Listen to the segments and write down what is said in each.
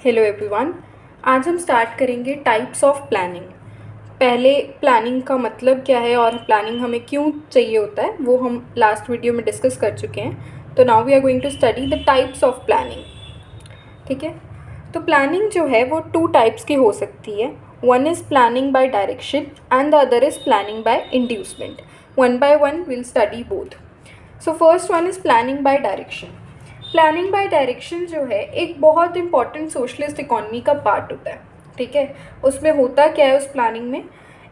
Hello everyone. आज हम start करेंगे टाइप्स ऑफ प्लानिंग। पहले प्लानिंग का मतलब क्या है और प्लानिंग हमें क्यों चाहिए होता है वो हम लास्ट वीडियो में डिस्कस कर चुके हैं। तो now we are going to study the types of planning. ठीक है, तो प्लानिंग जो है वो टू टाइप्स की हो सकती है। One is planning bye direction and the other is planning by inducement. One by one will study both. So first one is planning bye direction. Planning bye direction जो है एक बहुत इंपॉर्टेंट सोशलिस्ट इकॉनमी का part होता है। ठीक है, उसमें होता क्या है, उस प्लानिंग में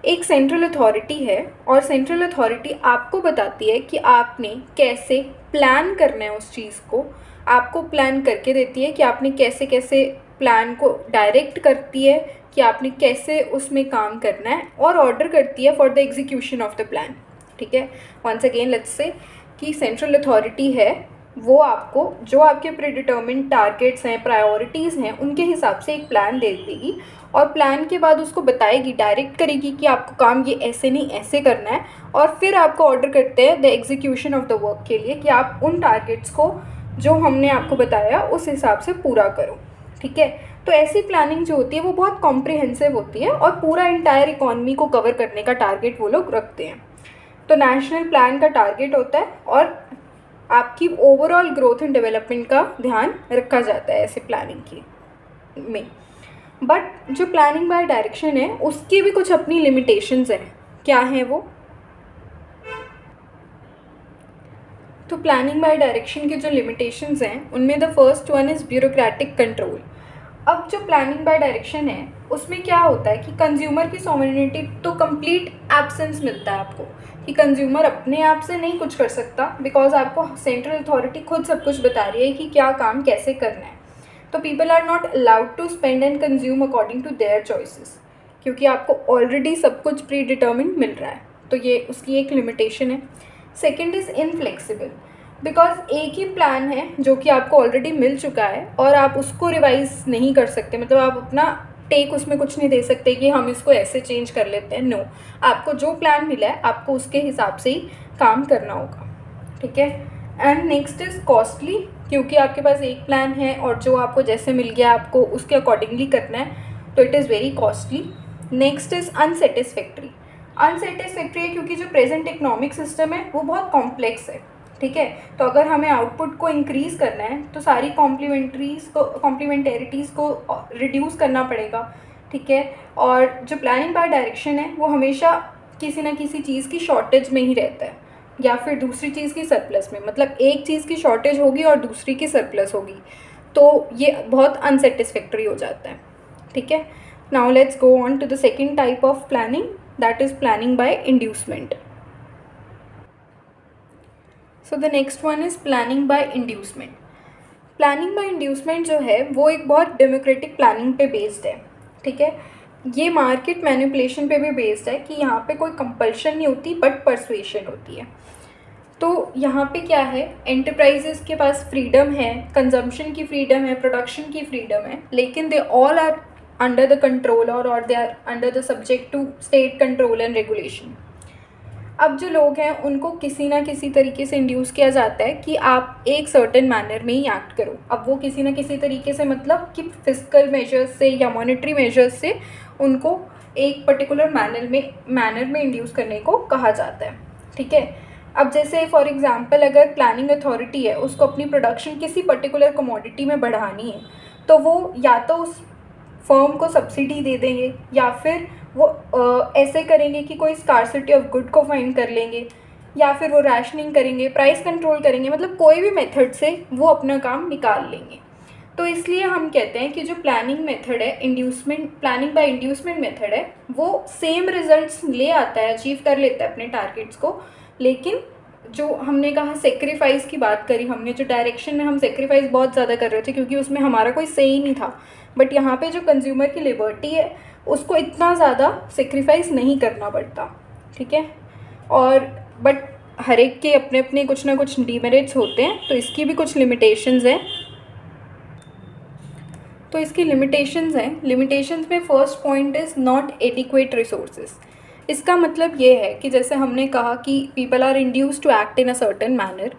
एक सेंट्रल अथॉरिटी है और सेंट्रल अथॉरिटी आपको बताती है कि आपने कैसे प्लान करना है उस चीज़ को। आपको प्लान करके देती है कि आपने कैसे कैसे प्लान को डायरेक्ट करती है कि आपने कैसे उसमें काम करना है और ऑर्डर करती है for the execution of the plan. ठीक है, वंस अगेन लेट्स से कि सेंट्रल अथॉरिटी है, वो आपको जो आपके प्रीडिटर्मिन्ड टारगेट्स हैं, प्रायोरिटीज़ हैं, उनके हिसाब से एक प्लान दे देगी और प्लान के बाद उसको बताएगी, डायरेक्ट करेगी कि आपको काम ये ऐसे नहीं ऐसे करना है और फिर आपको ऑर्डर करते हैं the execution of the work के लिए कि आप उन टारगेट्स को जो हमने आपको बताया उस हिसाब से पूरा करो। ठीक है, तो ऐसी प्लानिंग जो होती है वो बहुत कॉम्प्रिहेंसिव होती है और पूरा इंटायर इकॉनमी को कवर करने का टारगेट वो लोग रखते हैं। तो नेशनल प्लान का टारगेट होता है और आपकी ओवरऑल ग्रोथ एंड डेवलपमेंट का ध्यान रखा जाता है ऐसे प्लानिंग की में। बट जो प्लानिंग बाय डायरेक्शन है उसकी भी कुछ अपनी लिमिटेशंस हैं। क्या हैं वो? तो प्लानिंग बाय डायरेक्शन की जो लिमिटेशंस हैं उनमें the first one is bureaucratic control. अब जो प्लानिंग बाय डायरेक्शन है उसमें क्या होता है कि कंज्यूमर की सॉवरेनिटी तो कंप्लीट एब्सेंस मिलता है आपको कि कंज्यूमर अपने आप से नहीं कुछ कर सकता बिकॉज आपको सेंट्रल अथॉरिटी खुद सब कुछ बता रही है कि क्या काम कैसे करना है। तो people are not allowed to spend and consume according to their choices क्योंकि आपको ऑलरेडी सब कुछ प्री डिटर्मिन्ड मिल रहा है। तो ये उसकी एक लिमिटेशन है। सेकेंड इज़ इनफ्लेक्सिबल बिकॉज एक ही प्लान है जो कि आपको ऑलरेडी मिल चुका है और आप उसको रिवाइज नहीं कर सकते। मतलब आप अपना टेक उसमें कुछ नहीं दे सकते कि हम इसको ऐसे चेंज कर लेते हैं। नो, आपको जो प्लान मिला है आपको उसके हिसाब से ही काम करना होगा। ठीक है, एंड नेक्स्ट इज़ कॉस्टली क्योंकि आपके पास एक प्लान है और जो आपको जैसे मिल गया आपको उसके अकॉर्डिंगली करना है, तो it is very costly. Next is unsatisfactory. Unsatisfactory है क्योंकि जो प्रेजेंट इकोनॉमिक सिस्टम है वो बहुत कॉम्प्लेक्स है। ठीक है, तो अगर हमें आउटपुट को इंक्रीज़ करना है तो सारी कॉम्प्लीमेंटेरिटीज़ को रिड्यूस करना पड़ेगा। ठीक है, और जो प्लानिंग बाय डायरेक्शन है वो हमेशा किसी ना किसी चीज़ की शॉर्टेज में ही रहता है या फिर दूसरी चीज़ की सरप्लस में। मतलब एक चीज़ की शॉर्टेज होगी और दूसरी की सरप्लस होगी, तो ये बहुत अनसेटिस्फैक्ट्री हो जाता है। ठीक है, now let's go on to the second type of planning, that is planning by inducement. So the next one is planning by inducement. Planning by inducement जो है वो एक बहुत डेमोक्रेटिक प्लानिंग पे बेस्ड है। ठीक है, ये मार्केट मैनिपुलेशन पे भी बेस्ड है कि यहाँ पे कोई कंपल्शन नहीं होती बट परसुएशन होती है। तो यहाँ पे क्या है, एंटरप्राइजेस के पास फ्रीडम है, कंजम्पशन की फ्रीडम है, प्रोडक्शन की फ्रीडम है, लेकिन they all are under the control और they are under the subject to state control and regulation. अब जो लोग हैं उनको किसी ना किसी तरीके से इंड्यूस किया जाता है कि आप एक सर्टेन मैनर में ही एक्ट करो। अब वो किसी ना किसी तरीके से मतलब कि फिजिकल मेजर्स से या मॉनेटरी मेजर्स से उनको एक पर्टिकुलर मैनर में इंड्यूस करने को कहा जाता है। ठीक है, अब जैसे फॉर एग्जांपल अगर प्लानिंग अथॉरिटी है उसको अपनी प्रोडक्शन किसी पर्टिकुलर कमोडिटी में बढ़ानी है तो वो या तो उस फर्म को सब्सिडी दे देंगे या फिर वो ऐसे करेंगे कि कोई स्कार्सिटी ऑफ गुड को फाइंड कर लेंगे या फिर वो रैशनिंग करेंगे, प्राइस कंट्रोल करेंगे, मतलब कोई भी मेथड से वो अपना काम निकाल लेंगे। तो इसलिए हम कहते हैं कि जो प्लानिंग मेथड है, प्लानिंग बाय इंड्यूसमेंट मेथड है, वो सेम रिजल्ट्स ले आता है, अचीव कर लेता है अपने टारगेट्स को। लेकिन जो हमने कहा सेक्रीफाइस की बात करी हमने, जो डायरेक्शन में हम सेक्रीफाइस बहुत ज़्यादा कर रहे थे क्योंकि उसमें हमारा कोई सही नहीं था, बट यहाँ पे जो कंज्यूमर की लिबर्टी है उसको इतना ज़्यादा सेक्रीफाइस नहीं करना पड़ता। ठीक है, और बट हर एक के अपने अपने कुछ ना कुछ डीमेरिट्स होते हैं, तो इसकी भी कुछ लिमिटेशंस हैं। तो इसकी लिमिटेशंस हैं, लिमिटेशंस में first point is not adequate resources. इसका मतलब ये है कि जैसे हमने कहा कि people are induce to act in a certain manner,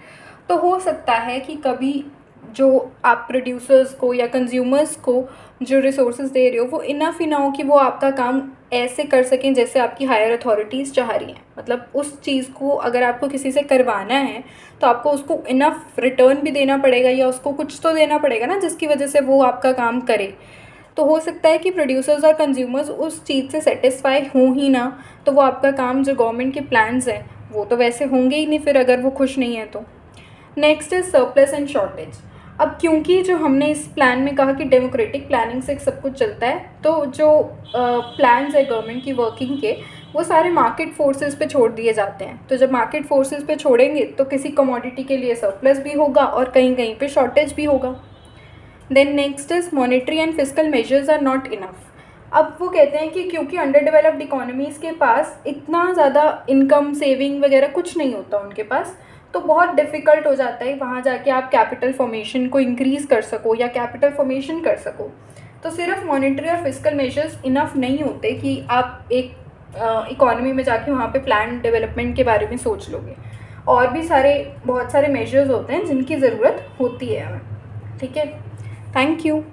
तो हो सकता है कि कभी जो आप प्रोड्यूसर्स को या कंज्यूमर्स को जो रिसोर्सेज दे रहे हो वो इनफ ही ना हो कि वो आपका काम ऐसे कर सकें जैसे आपकी हायर अथॉरिटीज़ चाह रही हैं। मतलब उस चीज़ को अगर आपको किसी से करवाना है तो आपको उसको इनफ रिटर्न भी देना पड़ेगा या उसको कुछ तो देना पड़ेगा ना, जिसकी वजह से वो आपका काम करे। तो हो सकता है कि प्रोड्यूसर्स और कंज्यूमर्स उस चीज़ से सेटिस्फाई हों ही ना, तो वो आपका काम जो गवर्नमेंट के प्लान्स हैं वो तो वैसे होंगे ही नहीं फिर, अगर वो खुश नहीं है तो। Next is surplus and shortage. अब क्योंकि जो हमने इस प्लान में कहा कि डेमोक्रेटिक प्लानिंग से सब कुछ चलता है, तो जो प्लान्स है गवर्नमेंट की वर्किंग के वो सारे मार्केट फोर्सेस पे छोड़ दिए जाते हैं। तो जब मार्केट फोर्सेस पे छोड़ेंगे तो किसी कमोडिटी के लिए सरप्लस भी होगा और कहीं कहीं पे शॉर्टेज भी होगा। Then next is monetary and physical measures are not enough. अब वो कहते हैं कि क्योंकि अंडर डेवलप्ड इकोनॉमीज़ के पास इतना ज़्यादा इनकम सेविंग वगैरह कुछ नहीं होता उनके पास, तो बहुत डिफ़िकल्ट हो जाता है वहाँ जाके आप कैपिटल फॉर्मेशन को इंक्रीज़ कर सको या कैपिटल फॉर्मेशन कर सको। तो सिर्फ मॉनेटरी और फिजिकल मेजर्स इनफ नहीं होते कि आप एक इकोनॉमी में जाके वहाँ पे प्लान डेवलपमेंट के बारे में सोच लोगे। और भी बहुत सारे मेजर्स होते हैं जिनकी ज़रूरत होती है हमें। ठीक है, थैंक यू।